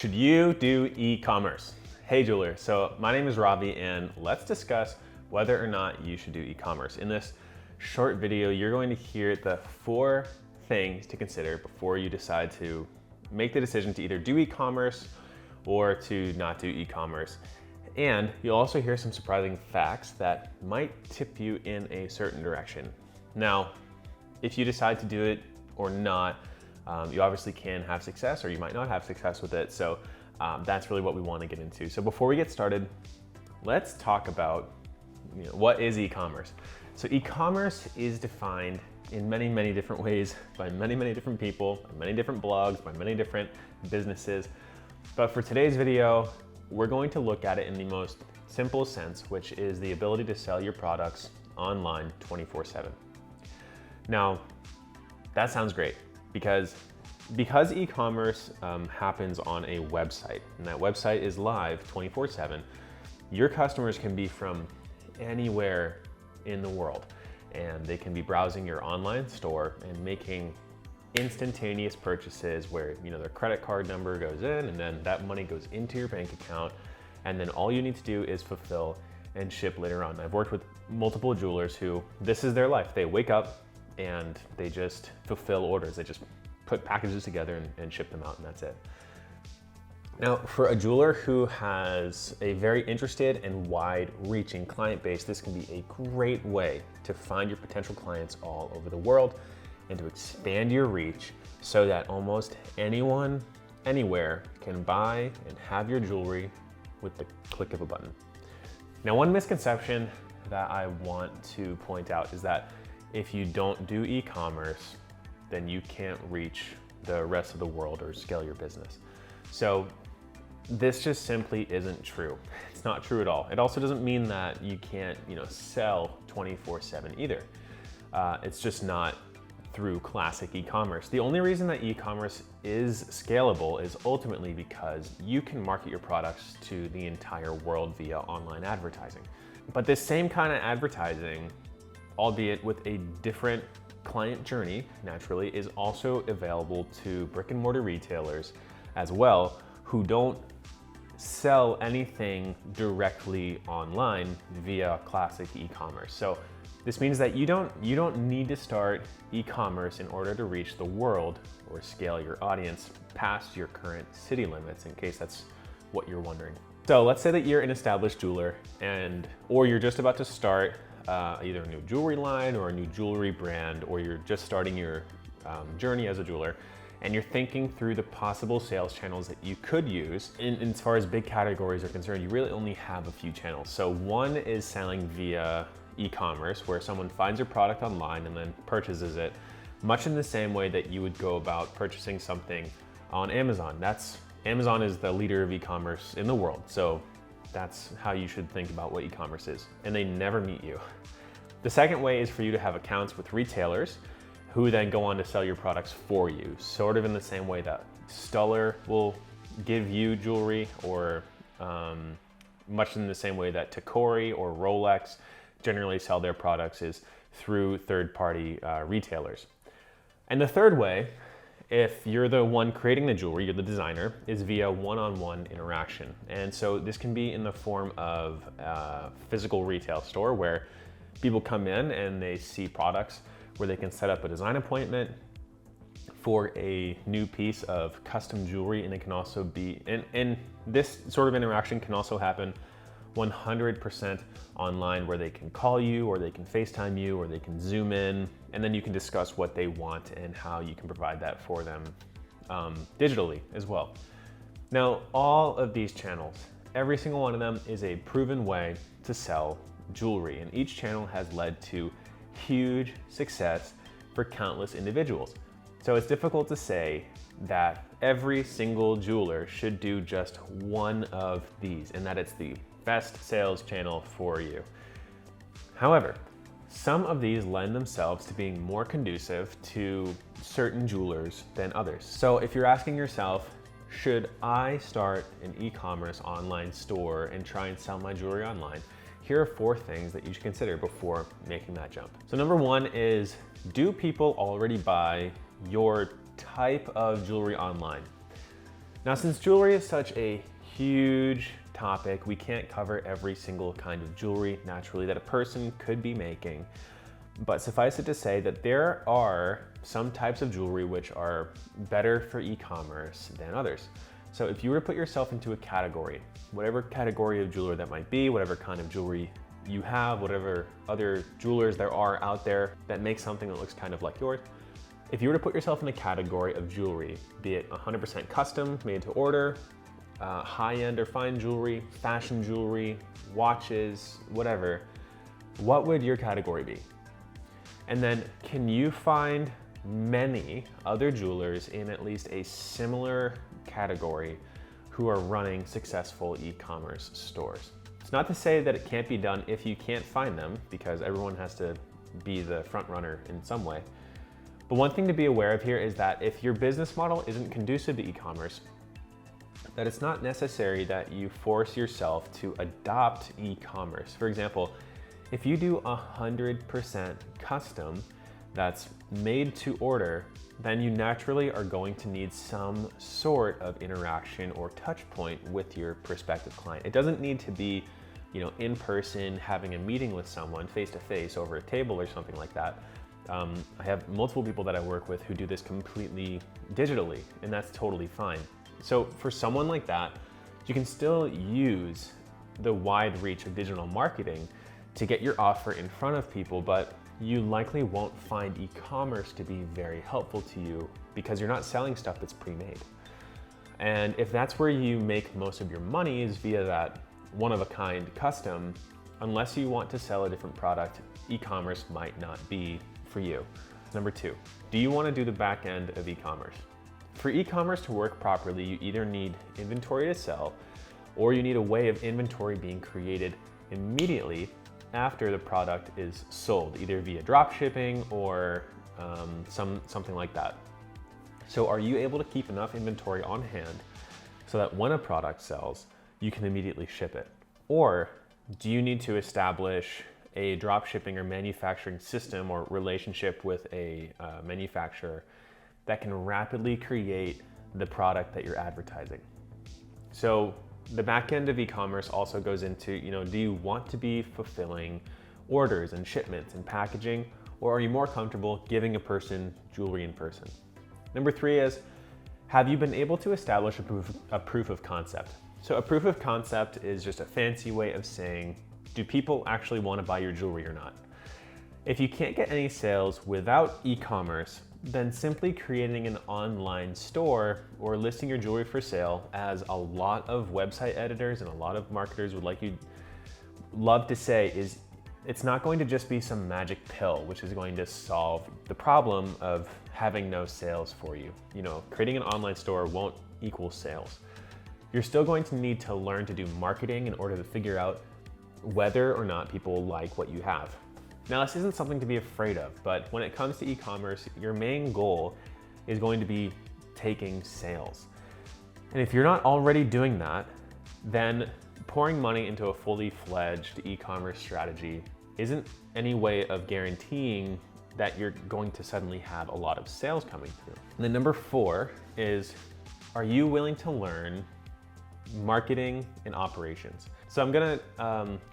Should you do e-commerce? Hey jeweler, so my name is Ravi and let's discuss whether or not you should do e-commerce. In this short video, you're going to hear the 4 things to consider before you decide to make the decision to either do e-commerce or to not do e-commerce. And you'll also hear some surprising facts that might tip you in a certain direction. Now, if you decide to do it or not, you obviously can have success or you might not have success with it. So that's really what we want to get into. So before we get started, let's talk about what is e-commerce. So e-commerce is defined in many, many different ways by many, many different people, by many different blogs, by many different businesses. But for today's video, we're going to look at it in the most simple sense, which is the ability to sell your products online 24/7. Now, that sounds great. Because e-commerce happens on a website, and that website is live 24/7, your customers can be from anywhere in the world, and they can be browsing your online store and making instantaneous purchases where their credit card number goes in, and then that money goes into your bank account, and then all you need to do is fulfill and ship later on. I've worked with multiple jewelers who this is their life. They wake up and they just fulfill orders. They just put packages together and ship them out, and that's it. Now, for a jeweler who has a very interested and wide-reaching client base, this can be a great way to find your potential clients all over the world and to expand your reach so that almost anyone, anywhere can buy and have your jewelry with the click of a button. Now, one misconception that I want to point out is that if you don't do e-commerce, then you can't reach the rest of the world or scale your business. So this just simply isn't true. It's not true at all. It also doesn't mean that you can't, sell 24/7 either. It's just not through classic e-commerce. The only reason that e-commerce is scalable is ultimately because you can market your products to the entire world via online advertising. But this same kind of advertising, albeit with a different client journey, naturally, is also available to brick and mortar retailers as well, who don't sell anything directly online via classic e-commerce. So this means that you don't need to start e-commerce in order to reach the world or scale your audience past your current city limits, in case that's what you're wondering. So let's say that you're an established jeweler or you're just about to start either a new jewelry line or a new jewelry brand, or you're just starting your journey as a jeweler, and you're thinking through the possible sales channels that you could use. As far as big categories are concerned, you really only have a few channels. So one is selling via e-commerce, where someone finds your product online and then purchases it, much in the same way that you would go about purchasing something on Amazon. Amazon is the leader of e-commerce in the world. So that's how you should think about what e-commerce is, and they never meet you. The second way is for you to have accounts with retailers who then go on to sell your products for you, sort of in the same way that Stuller will give you jewelry, or much in the same way that Tacori or Rolex generally sell their products, is through third-party retailers. And the third way, if you're the one creating the jewelry, you're the designer, is via one-on-one interaction. And so this can be in the form of a physical retail store where people come in and they see products, where they can set up a design appointment for a new piece of custom jewelry. And it can also be, and this sort of interaction can also happen 100% online, where they can call you or they can FaceTime you or they can Zoom in, and then you can discuss what they want and how you can provide that for them digitally as well. Now, all of these channels, every single one of them is a proven way to sell jewelry, and each channel has led to huge success for countless individuals. So it's difficult to say that every single jeweler should do just one of these and that it's the best sales channel for you. However, some of these lend themselves to being more conducive to certain jewelers than others. So if you're asking yourself, should I start an e-commerce online store and try and sell my jewelry online? Here are 4 things that you should consider before making that jump. So number 1 is, do people already buy your type of jewelry online? Now, since jewelry is such a huge topic, we can't cover every single kind of jewelry naturally that a person could be making. But suffice it to say that there are some types of jewelry which are better for e-commerce than others. So if you were to put yourself into a category, whatever category of jeweler that might be, whatever kind of jewelry you have, whatever other jewelers there are out there that make something that looks kind of like yours, if you were to put yourself in a category of jewelry, be it 100% custom, made to order, high-end or fine jewelry, fashion jewelry, watches, whatever, what would your category be? And then can you find many other jewelers in at least a similar category who are running successful e-commerce stores? It's not to say that it can't be done if you can't find them, because everyone has to be the front runner in some way. But one thing to be aware of here is that if your business model isn't conducive to e-commerce, that it's not necessary that you force yourself to adopt e-commerce. For example, if you do 100% custom that's made to order, then you naturally are going to need some sort of interaction or touch point with your prospective client. It doesn't need to be, in person, having a meeting with someone face to face over a table or something like that. I have multiple people that I work with who do this completely digitally, and that's totally fine. So for someone like that, you can still use the wide reach of digital marketing to get your offer in front of people, but you likely won't find e-commerce to be very helpful to you because you're not selling stuff that's pre-made. And if that's where you make most of your money is via that one-of-a-kind custom, unless you want to sell a different product, e-commerce might not be for you. Number 2, do you want to do the back end of e-commerce? For e-commerce to work properly, you either need inventory to sell, or you need a way of inventory being created immediately after the product is sold, either via drop shipping or something like that. So are you able to keep enough inventory on hand so that when a product sells, you can immediately ship it? Or do you need to establish a drop shipping or manufacturing system or relationship with a manufacturer that can rapidly create the product that you're advertising? So the back end of e-commerce also goes into, do you want to be fulfilling orders and shipments and packaging, or are you more comfortable giving a person jewelry in person? Number 3 is, have you been able to establish a proof of concept? So a proof of concept is just a fancy way of saying, do people actually want to buy your jewelry or not? If you can't get any sales without e-commerce, then simply creating an online store or listing your jewelry for sale, as a lot of website editors and a lot of marketers would love to say, is it's not going to just be some magic pill which is going to solve the problem of having no sales for you. Creating an online store won't equal sales. You're still going to need to learn to do marketing in order to figure out whether or not people like what you have. Now, this isn't something to be afraid of, but when it comes to e-commerce, your main goal is going to be taking sales. And if you're not already doing that, then pouring money into a fully fledged e-commerce strategy isn't any way of guaranteeing that you're going to suddenly have a lot of sales coming through. And then number 4 is, are you willing to learn marketing and operations? So I'm gonna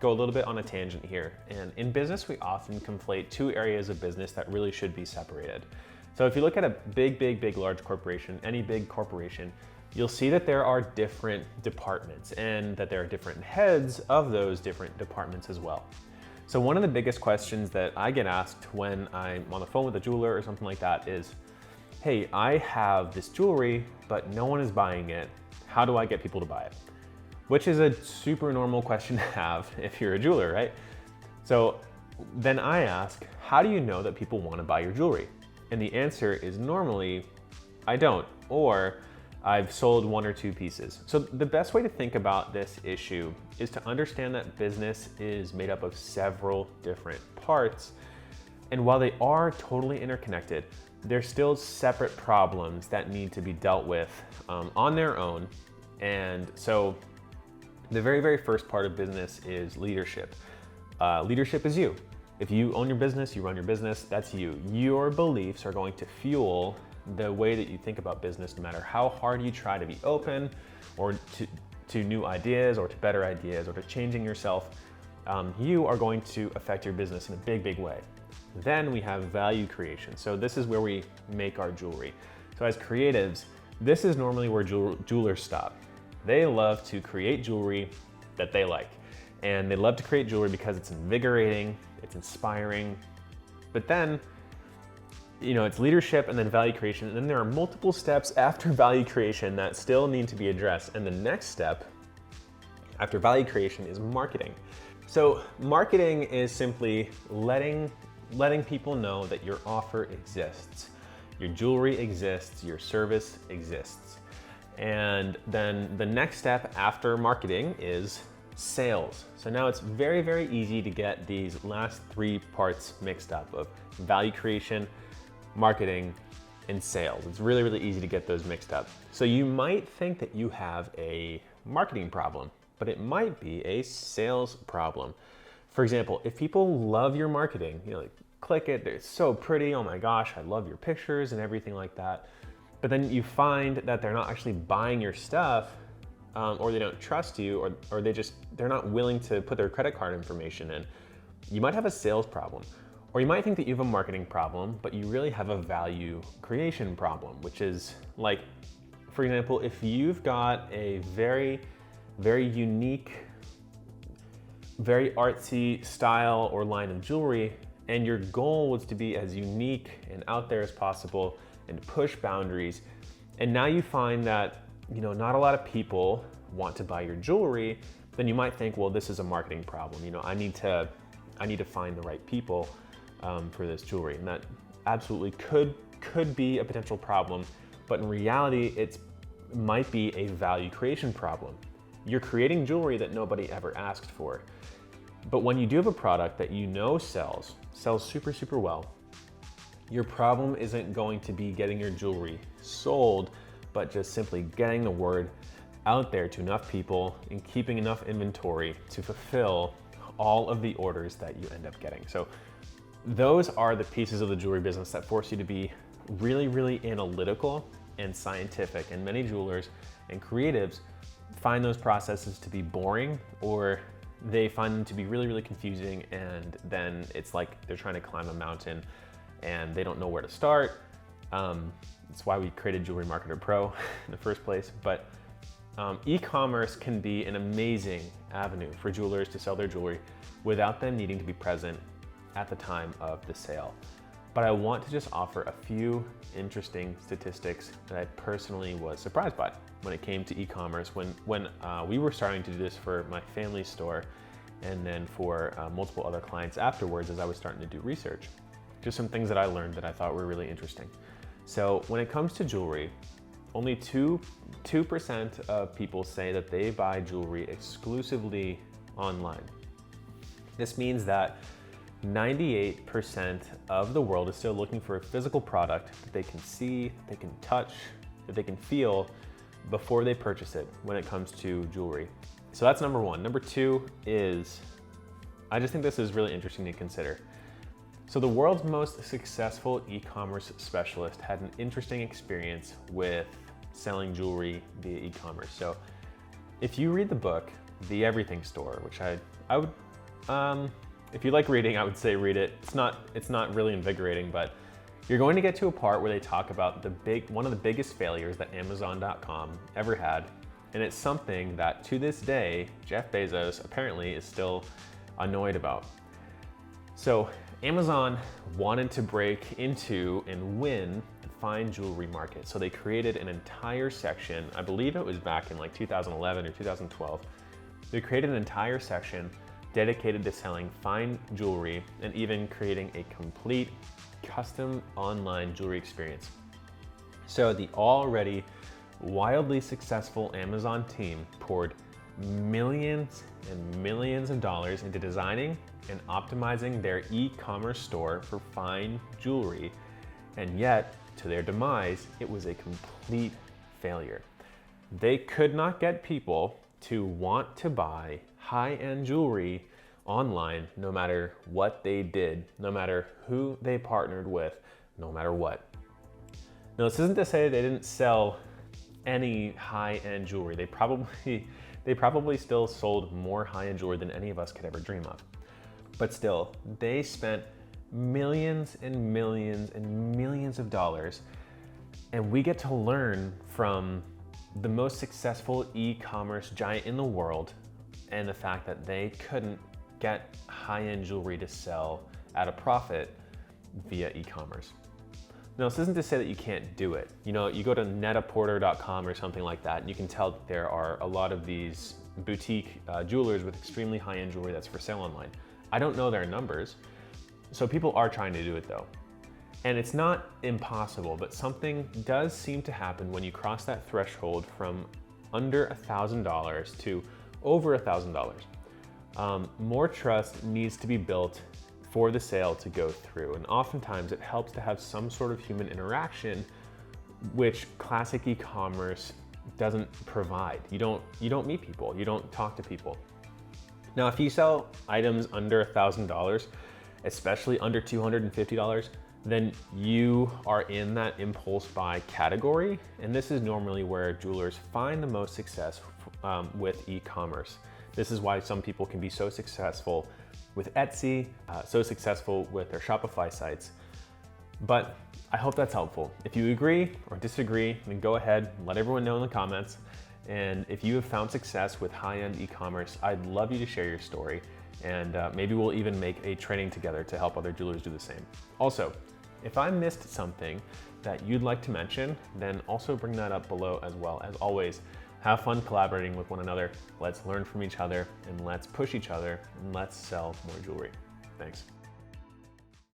go a little bit on a tangent here. And in business, we often conflate 2 areas of business that really should be separated. So if you look at a big, large corporation, any big corporation, you'll see that there are different departments and that there are different heads of those different departments as well. So one of the biggest questions that I get asked when I'm on the phone with a jeweler or something like that is, hey, I have this jewelry, but no one is buying it. How do I get people to buy it? Which is a super normal question to have if you're a jeweler, right? So then I ask, how do you know that people want to buy your jewelry? And the answer is normally, I don't, or I've sold 1 or 2 pieces. So the best way to think about this issue is to understand that business is made up of several different parts. And while they are totally interconnected, they're still separate problems that need to be dealt with on their own. And so the very first part of business is leadership. Leadership is you. If you own your business, you run your business, that's you. Your beliefs are going to fuel the way that you think about business, no matter how hard you try to be open or to new ideas or to better ideas or to changing yourself, you are going to affect your business in a big, big way. Then we have value creation. So this is where we make our jewelry. So as creatives, this is normally where jewelers stop. They love to create jewelry that they like. And they love to create jewelry because it's invigorating, it's inspiring. But then, it's leadership and then value creation. And then there are multiple steps after value creation that still need to be addressed. And the next step after value creation is marketing. So marketing is simply letting people know that your offer exists, your jewelry exists, your service exists. And then the next step after marketing is sales. So now it's very, very easy to get these last three parts mixed up of value creation, marketing, and sales. It's really, really easy to get those mixed up. So you might think that you have a marketing problem, but it might be a sales problem. For example, if people love your marketing, click it, it's so pretty, oh my gosh, I love your pictures and everything like that. But then you find that they're not actually buying your stuff, or they don't trust you, or they're not willing to put their credit card information in. You might have a sales problem. Or you might think that you have a marketing problem, but you really have a value creation problem, which is like, for example, if you've got a very, very unique, very artsy style or line of jewelry, and your goal was to be as unique and out there as possible and push boundaries, and now you find that not a lot of people want to buy your jewelry, then you might think, well, this is a marketing problem. I need to find the right people for this jewelry, and that absolutely could be a potential problem, but in reality, it might be a value creation problem. You're creating jewelry that nobody ever asked for. But when you do have a product that sells super, super well, your problem isn't going to be getting your jewelry sold, but just simply getting the word out there to enough people and keeping enough inventory to fulfill all of the orders that you end up getting. So those are the pieces of the jewelry business that force you to be really, really analytical and scientific. And many jewelers and creatives find those processes to be boring, or they find them to be really, really confusing, and then it's like they're trying to climb a mountain and they don't know where to start. That's why we created Jewelry Marketer Pro in the first place. But e-commerce can be an amazing avenue for jewelers to sell their jewelry without them needing to be present at the time of the sale. But I want to just offer a few interesting statistics that I personally was surprised by when it came to e-commerce, when we were starting to do this for my family's store, and then for multiple other clients afterwards as I was starting to do research. Just some things that I learned that I thought were really interesting. So when it comes to jewelry, only 2% of people say that they buy jewelry exclusively online. This means that 98% of the world is still looking for a physical product that they can see, they can touch, that they can feel before they purchase it when it comes to jewelry. So that's number one. Number two is, I just think this is really interesting to consider. So the world's most successful e-commerce specialist had an interesting experience with selling jewelry via e-commerce. So if you read the book, The Everything Store, which I would, if you like reading, I would say read it. It's not really invigorating, but you're going to get to a part where they talk about one of the biggest failures that Amazon.com ever had. And it's something that to this day, Jeff Bezos apparently is still annoyed about. So Amazon wanted to break into and win the fine jewelry market. So they created an entire section, I believe it was back in like 2011 or 2012. They created an entire section dedicated to selling fine jewelry and even creating a complete custom online jewelry experience. So the already wildly successful Amazon team poured millions and millions of dollars into designing and optimizing their e-commerce store for fine jewelry, and yet, to their demise, it was a complete failure. They could not get people to want to buy high-end jewelry online, no matter what they did, no matter who they partnered with, no matter what. Now, this isn't to say they didn't sell any high-end jewelry. They probably still sold more high-end jewelry than any of us could ever dream of. But still, they spent millions and millions and millions of dollars, and we get to learn from the most successful e-commerce giant in the world and the fact that they couldn't get high-end jewelry to sell at a profit via e-commerce. Now, this isn't to say that you can't do it. You know, you go to netaporter.com or something like that, and you can tell that there are a lot of these boutique jewelers with extremely high-end jewelry that's for sale online. I don't know their numbers, so people are trying to do it though. And it's not impossible, but something does seem to happen when you cross that threshold from under $1,000 to over $1,000. More trust needs to be built for the sale to go through. And oftentimes it helps to have some sort of human interaction, which classic e-commerce doesn't provide. You don't meet people, you don't talk to people. Now, if you sell items under $1,000, especially under $250, then you are in that impulse buy category. And this is normally where jewelers find the most success with e-commerce. This is why some people can be so successful with Etsy, so successful with their Shopify sites. But I hope that's helpful. If you agree or disagree, then go ahead and let everyone know in the comments. And if you have found success with high-end e-commerce, I'd love you to share your story. And maybe we'll even make a training together to help other jewelers do the same. Also, if I missed something that you'd like to mention, then also bring that up below as well. As always, have fun collaborating with one another. Let's learn from each other and let's push each other and let's sell more jewelry. Thanks.